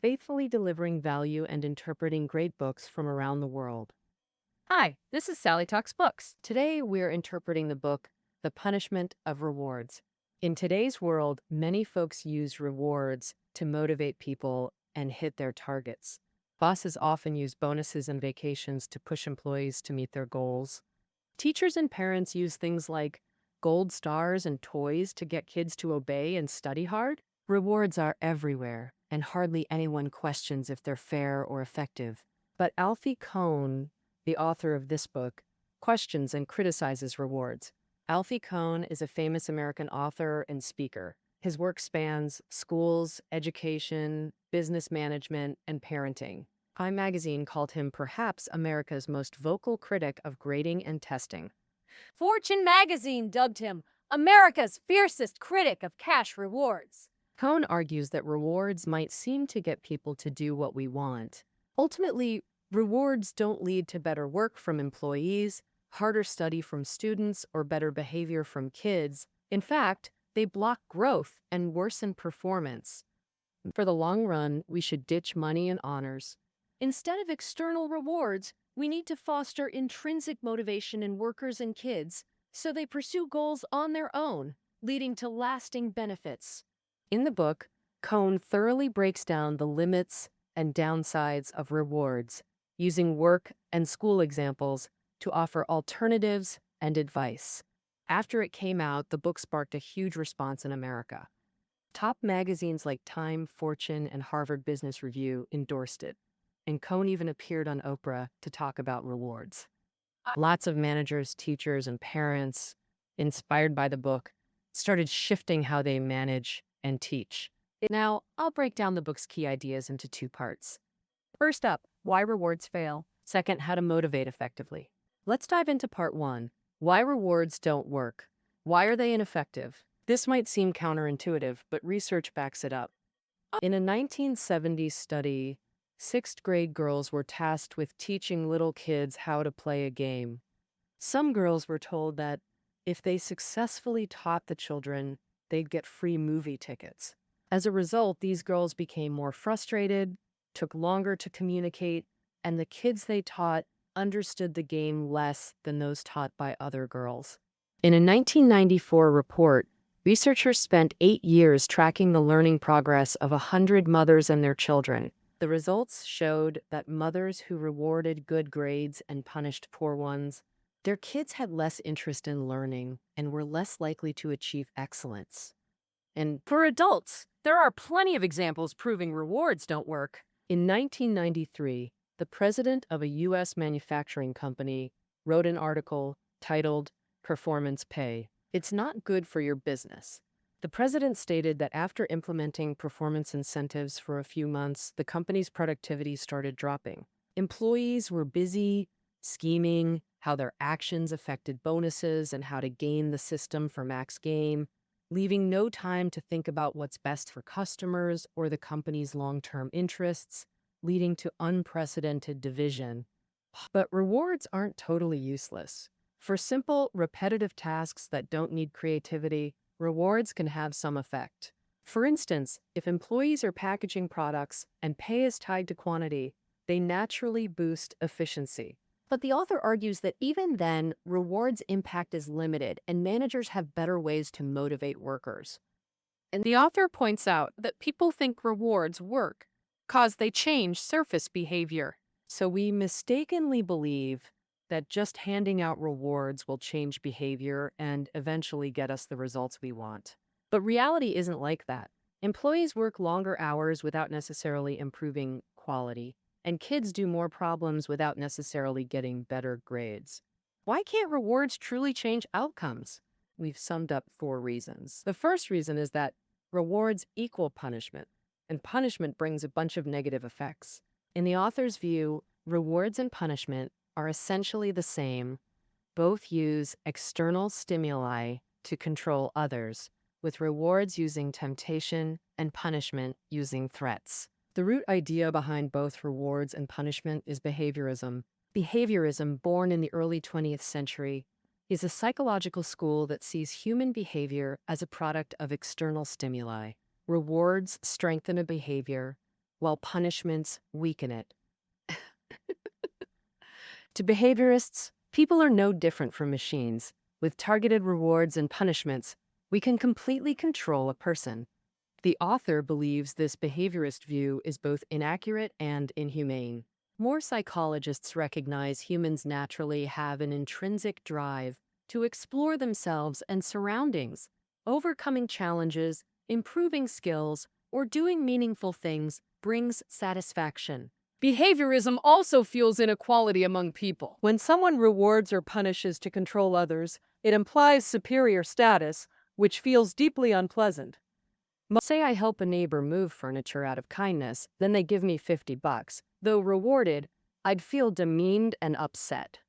faithfully delivering value and interpreting great books from around the world. Hi, this is Sally Talks Books. Today, we're interpreting the book, The Punishment of Rewards. In today's world, many folks use rewards to motivate people and hit their targets. Bosses often use bonuses and vacations to push employees to meet their goals. Teachers and parents use things like gold stars and toys to get kids to obey and study hard. Rewards are everywhere, and hardly anyone questions if they're fair or effective. But Alfie Kohn, the author of this book, questions and criticizes rewards. Alfie Kohn is a famous American author and speaker. His work spans schools, education, business management, and parenting. Time magazine called him perhaps America's most vocal critic of grading and testing. Fortune magazine dubbed him America's fiercest critic of cash rewards. Kohn argues that rewards might seem to get people to do what we want. Ultimately, rewards don't lead to better work from employees, harder study from students, or better behavior from kids. In fact, they block growth and worsen performance. For the long run, we should ditch money and honors. Instead of external rewards, we need to foster intrinsic motivation in workers and kids so they pursue goals on their own, leading to lasting benefits. In the book, Kohn thoroughly breaks down the limits and downsides of rewards, using work and school examples to offer alternatives and advice. After it came out, the book sparked a huge response in America. Top magazines like Time, Fortune, and Harvard Business Review endorsed it, and Kohn even appeared on Oprah to talk about rewards. Lots of managers, teachers, and parents, inspired by the book, started shifting how they manage and teach. Now, I'll break down the book's key ideas into two parts. First up, why rewards fail. Second, how to motivate effectively. Let's dive into part one. Why rewards don't work. Why are they ineffective? This might seem counterintuitive, but research backs it up. In a 1970s study, sixth grade girls were tasked with teaching little kids how to play a game. Some girls were told that if they successfully taught the children, they'd get free movie tickets. As a result, these girls became more frustrated, took longer to communicate, and the kids they taught understood the game less than those taught by other girls. In a 1994 report, researchers spent 8 years tracking the learning progress of 100 mothers and their children. The results showed that mothers who rewarded good grades and punished poor ones, their kids had less interest in learning and were less likely to achieve excellence. And For adults, there are plenty of examples proving rewards don't work. in 1993, the president of a U.S. manufacturing company wrote an article titled Performance Pay. It's not good for your business. The president stated that after implementing performance incentives for a few months, the company's productivity started dropping. Employees were busy scheming how their actions affected bonuses and how to game the system for max gain, leaving no time to think about what's best for customers or the company's long-term interests, leading to unprecedented division. But rewards aren't totally useless. For simple, repetitive tasks that don't need creativity, rewards can have some effect. For instance, if employees are packaging products and pay is tied to quantity, they naturally boost efficiency. But the author argues that even then, rewards' impact is limited and managers have better ways to motivate workers. And the author points out that people think rewards work because they change surface behavior. So we mistakenly believe that just handing out rewards will change behavior and eventually get us the results we want. But reality isn't like that. Employees work longer hours without necessarily improving quality, and kids do more problems without necessarily getting better grades. Why can't rewards truly change outcomes? We've summed up 4 reasons. The first reason is that rewards equal punishment, and punishment brings a bunch of negative effects. In the author's view, rewards and punishment are essentially the same. Both use external stimuli to control others, with rewards using temptation and punishment using threats. The root idea behind both rewards and punishment is behaviorism. Behaviorism, born in the early 20th century, is a psychological school that sees human behavior as a product of external stimuli. Rewards strengthen a behavior, while punishments weaken it. To behaviorists, people are no different from machines. With targeted rewards and punishments, we can completely control a person. The author believes this behaviorist view is both inaccurate and inhumane. More psychologists recognize humans naturally have an intrinsic drive to explore themselves and surroundings, overcoming challenges, improving skills, or doing meaningful things brings satisfaction. Behaviorism also fuels inequality among people. When someone rewards or punishes to control others, it implies superior status, which feels deeply unpleasant. Say I help a neighbor move furniture out of kindness, then they give me $50. Though rewarded, I'd feel demeaned and upset.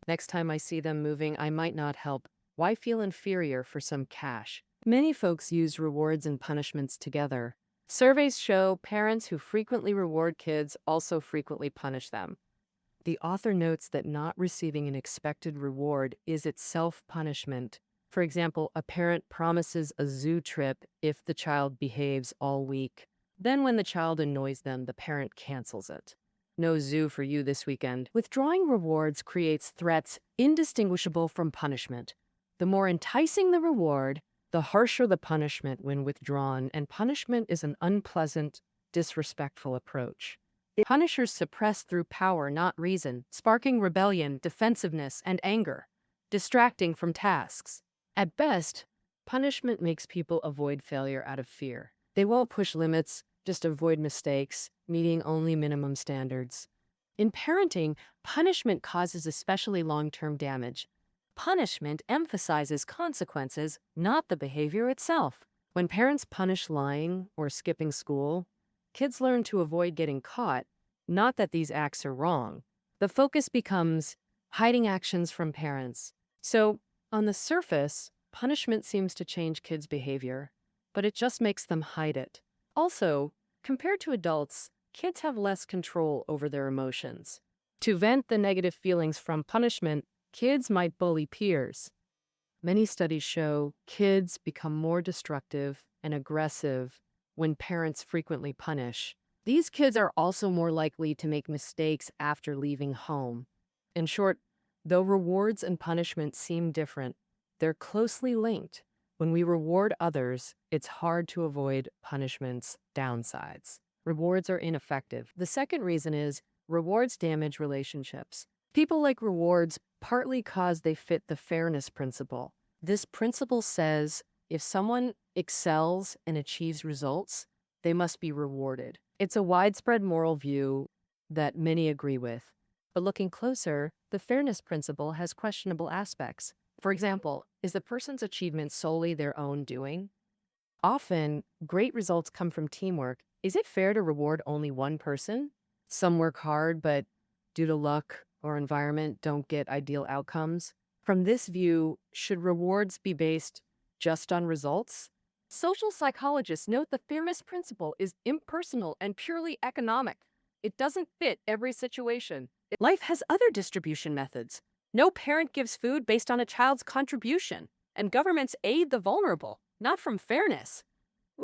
Next time I see them moving, I might not help. Why feel inferior for some cash? Many folks use rewards and punishments together. Surveys show parents who frequently reward kids also frequently punish them. The author notes that not receiving an expected reward is itself punishment. For example, a parent promises a zoo trip if the child behaves all week. Then when the child annoys them, the parent cancels it. No zoo for you this weekend. Withdrawing rewards creates threats indistinguishable from punishment. The more enticing the reward, the harsher the punishment when withdrawn, and punishment is an unpleasant, disrespectful approach. Punishers suppress through power, not reason, sparking rebellion, defensiveness, and anger, distracting from tasks. At best, punishment makes people avoid failure out of fear. They won't push limits, just avoid mistakes, meeting only minimum standards. In parenting, punishment causes especially long-term damage. Punishment emphasizes consequences, not the behavior itself. When parents punish lying or skipping school, kids learn to avoid getting caught, not that these acts are wrong. The focus becomes hiding actions from parents. So, on the surface, punishment seems to change kids' behavior, but it just makes them hide it. Also, compared to adults, kids have less control over their emotions. To vent the negative feelings from punishment, kids might bully peers. Many studies show kids become more destructive and aggressive when parents frequently punish. These kids are also more likely to make mistakes after leaving home. In short, though rewards and punishment seem different, they're closely linked. When we reward others, it's hard to avoid punishment's downsides. Rewards are ineffective. The second reason is rewards damage relationships. People like rewards partly because they fit the fairness principle. This principle says if someone excels and achieves results, they must be rewarded. It's a widespread moral view that many agree with. But looking closer, the fairness principle has questionable aspects. For example, is the person's achievement solely their own doing? Often, great results come from teamwork. Is it fair to reward only one person? Some work hard, but due to luck or environment, don't get ideal outcomes. From this view, should rewards be based just on results? Social psychologists note the fairness principle is impersonal and purely economic. It doesn't fit every situation. Life has other distribution methods. No parent gives food based on a child's contribution, and governments aid the vulnerable, not from fairness.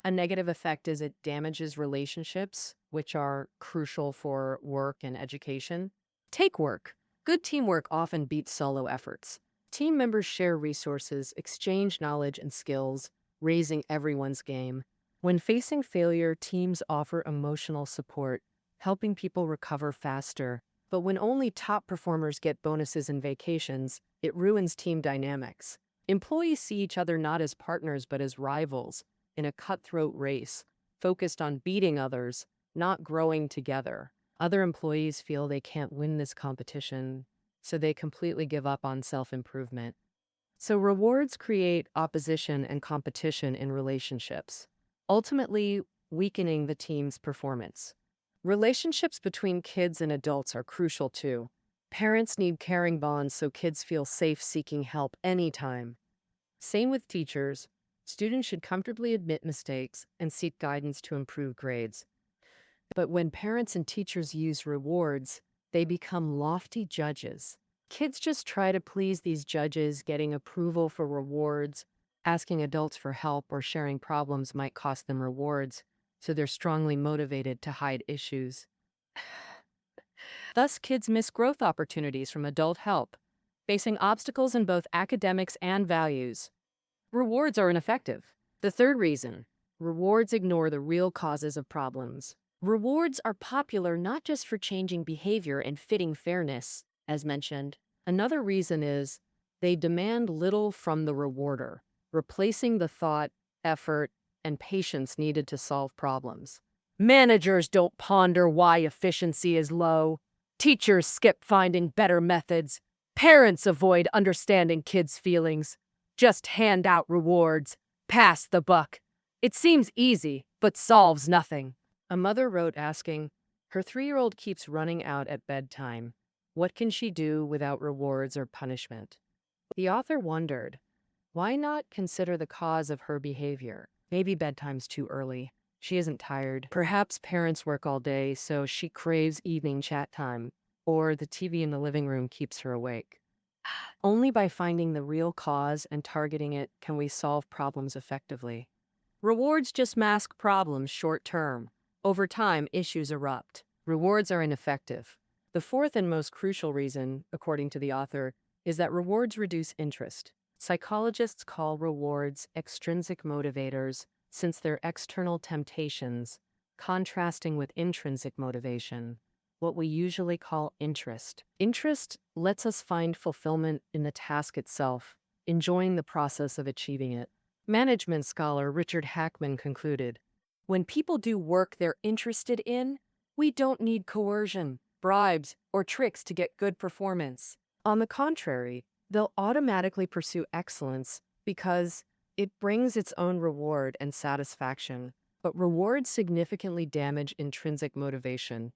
A negative effect is it damages relationships, which are crucial for work and education. Take work. Good teamwork often beats solo efforts. Team members share resources, exchange knowledge and skills, raising everyone's game. When facing failure, teams offer emotional support, helping people recover faster. But when only top performers get bonuses and vacations, it ruins team dynamics. Employees see each other not as partners but as rivals in a cutthroat race, focused on beating others, not growing together. Other employees feel they can't win this competition, so they completely give up on self-improvement. So rewards create opposition and competition in relationships, ultimately weakening the team's performance. Relationships between kids and adults are crucial too. Parents need caring bonds so kids feel safe seeking help anytime. Same with teachers. Students should comfortably admit mistakes and seek guidance to improve grades. But when parents and teachers use rewards, they become lofty judges. Kids just try to please these judges, getting approval for rewards. Asking adults for help or sharing problems might cost them rewards. so they're strongly motivated to hide issues. Thus, kids miss growth opportunities from adult help, facing obstacles in both academics and values. Rewards are ineffective. The third reason, rewards ignore the real causes of problems. Rewards are popular not just for changing behavior and fitting fairness, as mentioned. Another reason is they demand little from the rewarder, replacing the thought, effort, and patience needed to solve problems. Managers don't ponder why efficiency is low. Teachers skip finding better methods. Parents avoid understanding kids' feelings. Just hand out rewards. Pass the buck. It seems easy, but solves nothing. A mother wrote asking, her 3-year-old keeps running out at bedtime. What can she do without rewards or punishment? The author wondered, why not consider the cause of her behavior? Maybe bedtime's too early. She isn't tired. Perhaps parents work all day, so she craves evening chat time, or the TV in the living room keeps her awake. Only by finding the real cause and targeting it can we solve problems effectively. Rewards just mask problems short term. Over time, issues erupt. Rewards are ineffective. The fourth and most crucial reason, according to the author, is that rewards reduce interest. Psychologists call rewards extrinsic motivators since they're external temptations, contrasting with intrinsic motivation, what we usually call interest. Interest lets us find fulfillment in the task itself, enjoying the process of achieving it. Management scholar Richard Hackman concluded, when people do work they're interested in, we don't need coercion, bribes, or tricks to get good performance. On the contrary, they'll automatically pursue excellence because it brings its own reward and satisfaction. But rewards significantly damage intrinsic motivation,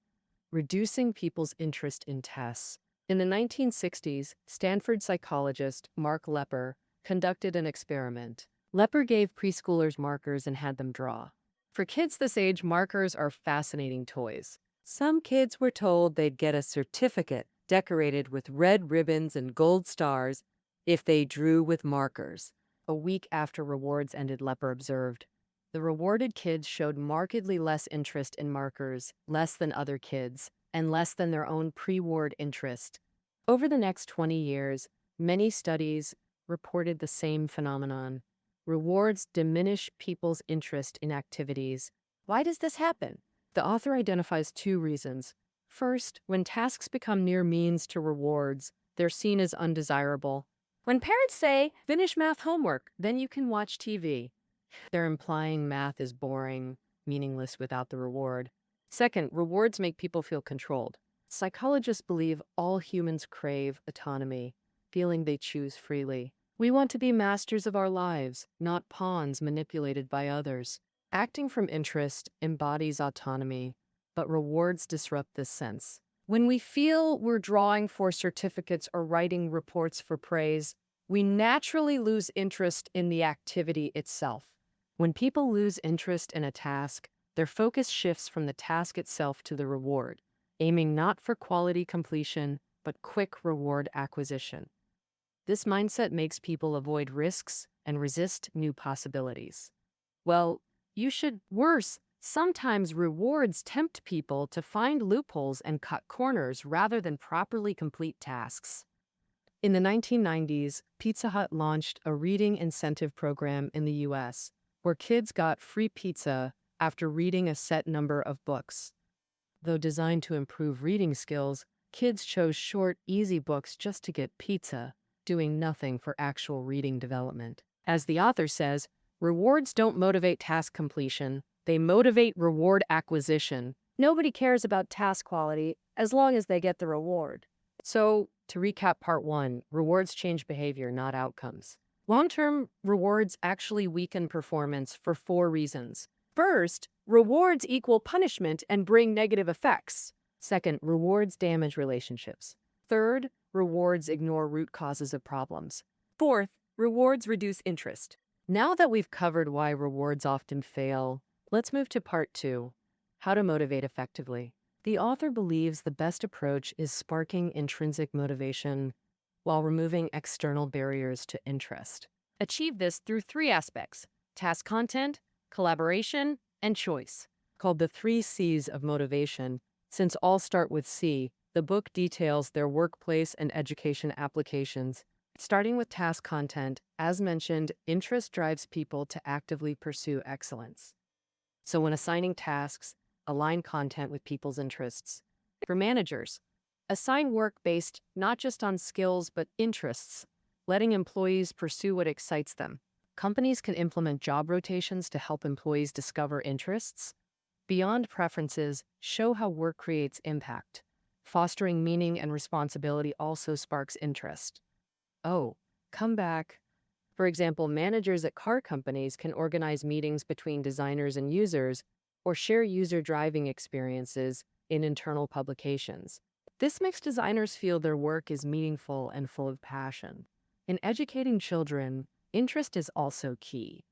reducing people's interest in tests. In the 1960s, Stanford psychologist Mark Lepper conducted an experiment. Lepper gave preschoolers markers and had them draw. For kids this age, markers are fascinating toys. Some kids were told they'd get a certificate decorated with red ribbons and gold stars if they drew with markers. A week after rewards ended, Lepper observed, the rewarded kids showed markedly less interest in markers, less than other kids, and less than their own pre-ward interest. Over the next 20 years, many studies reported the same phenomenon. Rewards diminish people's interest in activities. Why does this happen? The author identifies 2 reasons. First, when tasks become near means to rewards, they're seen as undesirable. When parents say, finish math homework, then you can watch TV, they're implying math is boring, meaningless without the reward. Second, rewards make people feel controlled. Psychologists believe all humans crave autonomy, feeling they choose freely. We want to be masters of our lives, not pawns manipulated by others. Acting from interest embodies autonomy, but rewards disrupt this sense. When we feel we're drawing for certificates or writing reports for praise, we naturally lose interest in the activity itself. When people lose interest in a task, their focus shifts from the task itself to the reward, aiming not for quality completion, but quick reward acquisition. This mindset makes people avoid risks and resist new possibilities. Well, worse, sometimes rewards tempt people to find loopholes and cut corners rather than properly complete tasks. In the 1990s, Pizza Hut launched a reading incentive program in the U.S., where kids got free pizza after reading a set number of books. Though designed to improve reading skills, kids chose short, easy books just to get pizza, doing nothing for actual reading development. As the author says, rewards don't motivate task completion, they motivate reward acquisition. Nobody cares about task quality as long as they get the reward. So, to recap part 1, rewards change behavior, not outcomes. Long-term rewards actually weaken performance for 4 reasons. First, rewards equal punishment and bring negative effects. Second, rewards damage relationships. Third, rewards ignore root causes of problems. Fourth, rewards reduce interest. Now that we've covered why rewards often fail, let's move to part 2, how to motivate effectively. The author believes the best approach is sparking intrinsic motivation while removing external barriers to interest. Achieve this through 3 aspects: task content, collaboration, and choice. called the 3 C's of motivation. Since all start with C, the book details their workplace and education applications. Starting with task content, as mentioned, interest drives people to actively pursue excellence. So when assigning tasks, align content with people's interests. For managers, assign work based not just on skills but interests, letting employees pursue what excites them. Companies can implement job rotations to help employees discover interests. Beyond preferences, show how work creates impact. Fostering meaning and responsibility also sparks interest. Oh, come back. For example, managers at car companies can organize meetings between designers and users or share user driving experiences in internal publications. This makes designers feel their work is meaningful and full of passion. In educating children, interest is also key.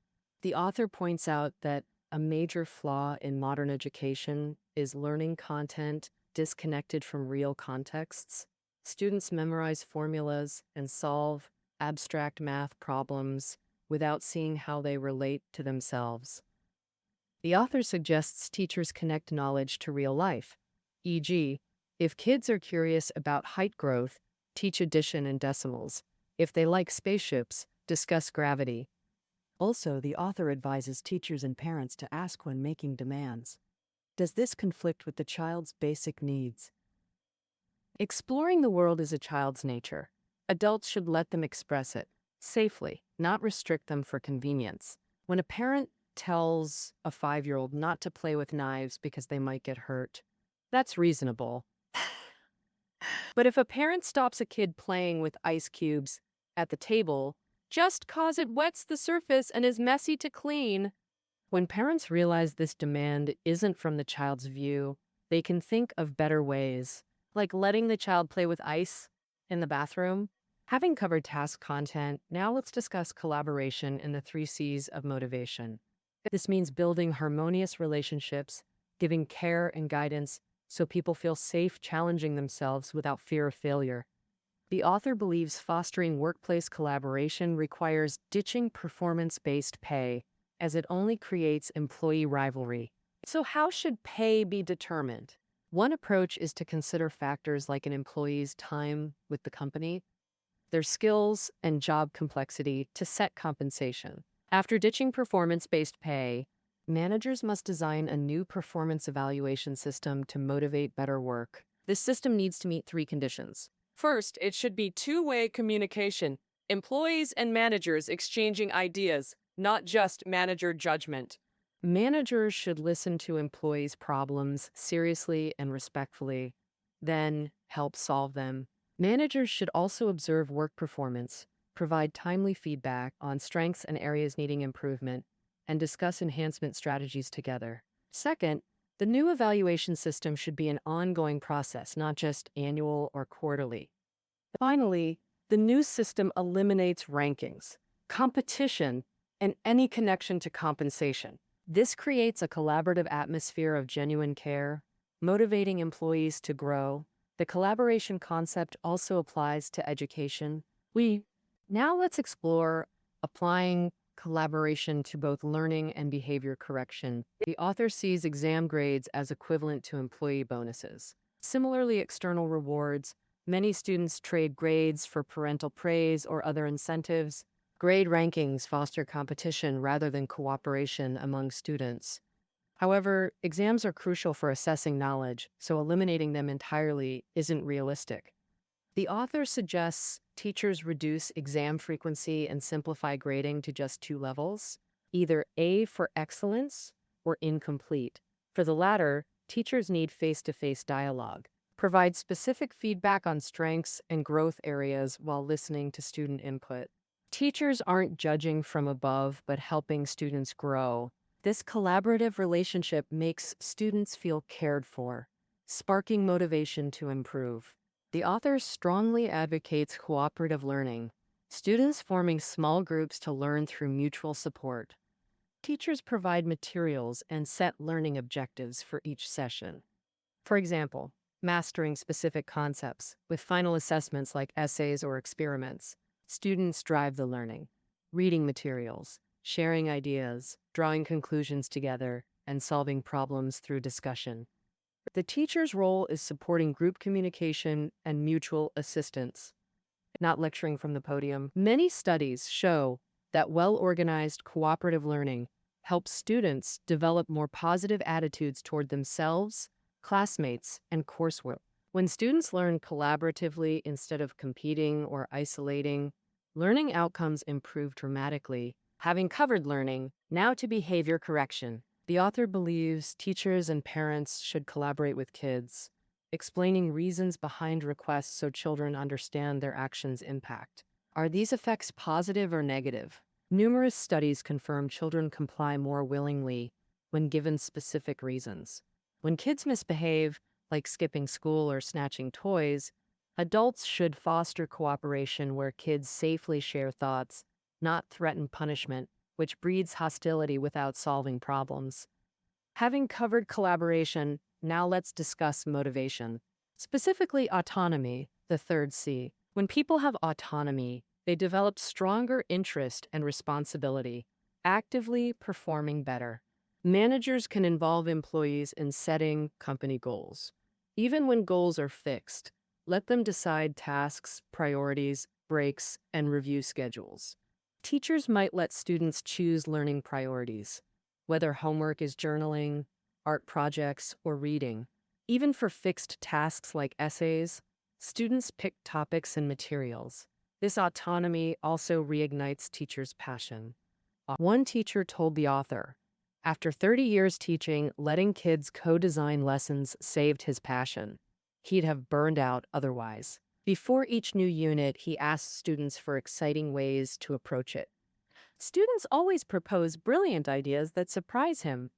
The author points out that a major flaw in modern education is learning content disconnected from real contexts. Students memorize formulas and solve abstract math problems without seeing how they relate to themselves. The author suggests teachers connect knowledge to real life, e.g., if kids are curious about height growth, teach addition and decimals. If they like spaceships, discuss gravity. Also, the author advises teachers and parents to ask when making demands. Does this conflict with the child's basic needs? Exploring the world is a child's nature. Adults should let them express it safely, not restrict them for convenience. When a parent tells a 5-year-old not to play with knives because they might get hurt, that's reasonable. But if a parent stops a kid playing with ice cubes at the table just cause it wets the surface and is messy to clean, when parents realize this demand isn't from the child's view, they can think of better ways, like letting the child play with ice in the bathroom. Having covered task content, now let's discuss collaboration in the 3 C's of motivation. This means building harmonious relationships, giving care and guidance so people feel safe challenging themselves without fear of failure. The author believes fostering workplace collaboration requires ditching performance-based pay, as it only creates employee rivalry. So how should pay be determined? One approach is to consider factors like an employee's time with the company, their skills, and job complexity to set compensation. After ditching performance-based pay, managers must design a new performance evaluation system to motivate better work. This system needs to meet 3 conditions. First, it should be two-way communication, employees and managers exchanging ideas, not just manager judgment. Managers should listen to employees' problems seriously and respectfully, then help solve them. Managers should also observe work performance, provide timely feedback on strengths and areas needing improvement, and discuss enhancement strategies together. Second, the new evaluation system should be an ongoing process, not just annual or quarterly. Finally, the new system eliminates rankings, competition, and any connection to compensation. This creates a collaborative atmosphere of genuine care, motivating employees to grow. The collaboration concept also applies to education. Now let's explore applying collaboration to both learning and behavior correction. The author sees exam grades as equivalent to employee bonuses. Similarly, external rewards. Many students trade grades for parental praise or other incentives. Grade rankings foster competition rather than cooperation among students. However, exams are crucial for assessing knowledge, so eliminating them entirely isn't realistic. The author suggests teachers reduce exam frequency and simplify grading to just 2 levels, either A for excellence or incomplete. For the latter, teachers need face-to-face dialogue. Provide specific feedback on strengths and growth areas while listening to student input. Teachers aren't judging from above, but helping students grow. This collaborative relationship makes students feel cared for, sparking motivation to improve. The author strongly advocates cooperative learning, students forming small groups to learn through mutual support. Teachers provide materials and set learning objectives for each session. For example, mastering specific concepts with final assessments like essays or experiments. Students drive the learning, reading materials, sharing ideas, drawing conclusions together. and solving problems through discussion. The teacher's role is supporting group communication and mutual assistance, not lecturing from the podium. Many studies show that well-organized cooperative learning helps students develop more positive attitudes toward themselves, classmates, and coursework. When students learn collaboratively instead of competing or isolating, learning outcomes improve dramatically. Having covered learning, now to behavior correction. The author believes teachers and parents should collaborate with kids, explaining reasons behind requests so children understand their actions' impact. Are these effects positive or negative? Numerous studies confirm children comply more willingly when given specific reasons. When kids misbehave, like skipping school or snatching toys, adults should foster cooperation where kids safely share thoughts, not threaten punishment, which breeds hostility without solving problems. Having covered collaboration, now let's discuss motivation. Specifically, autonomy, the third C. When people have autonomy, they develop stronger interest and responsibility, actively performing better. Managers can involve employees in setting company goals. Even when goals are fixed, let them decide tasks, priorities, breaks, and review schedules. Teachers might let students choose learning priorities, whether homework is journaling, art projects, or reading. Even for fixed tasks like essays, students pick topics and materials. This autonomy also reignites teachers' passion. One teacher told the author, after 30 years teaching, letting kids co-design lessons saved his passion. He'd have burned out otherwise. Before each new unit, he asked students for exciting ways to approach it. Students always propose brilliant ideas that surprise him.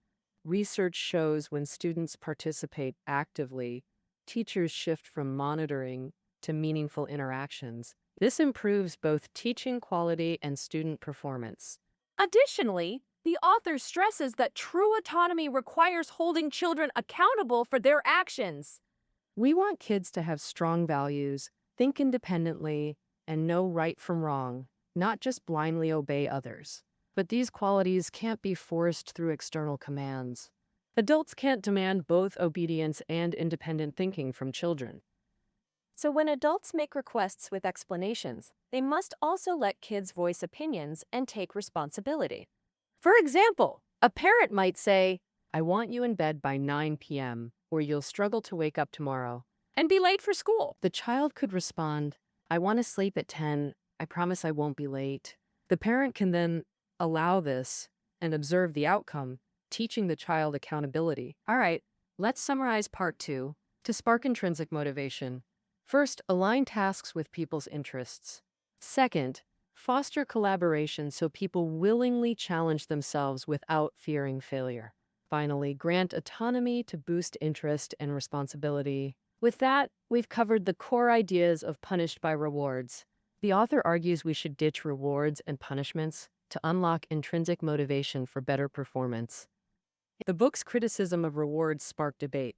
Research shows when students participate actively, teachers shift from monitoring to meaningful interactions. This improves both teaching quality and student performance. Additionally, the author stresses that true autonomy requires holding children accountable for their actions. We want kids to have strong values, think independently, and know right from wrong, not just blindly obey others. But these qualities can't be forced through external commands. Adults can't demand both obedience and independent thinking from children. So when adults make requests with explanations, they must also let kids voice opinions and take responsibility. For example, a parent might say, I want you in bed by 9 p.m., or you'll struggle to wake up tomorrow, and be late for school. The child could respond, I want to sleep at 10. I promise I won't be late. The parent can then allow this and observe the outcome, teaching the child accountability. All right, let's summarize part 2. To spark intrinsic motivation. First, align tasks with people's interests. Second, foster collaboration so people willingly challenge themselves without fearing failure. Finally, grant autonomy to boost interest and responsibility. With that, we've covered the core ideas of punished by rewards. The author argues we should ditch rewards and punishments to unlock intrinsic motivation for better performance. The book's criticism of rewards sparked debate.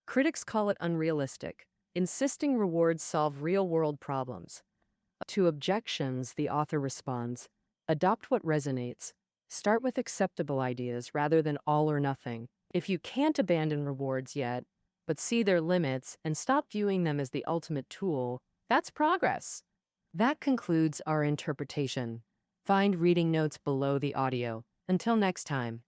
Critics call it unrealistic, insisting rewards solve real-world problems. To objections, the author responds, adopt what resonates. Start with acceptable ideas rather than all or nothing. If you can't abandon rewards yet, but see their limits and stop viewing them as the ultimate tool, that's progress. That concludes our interpretation. Find reading notes below the audio. Until next time.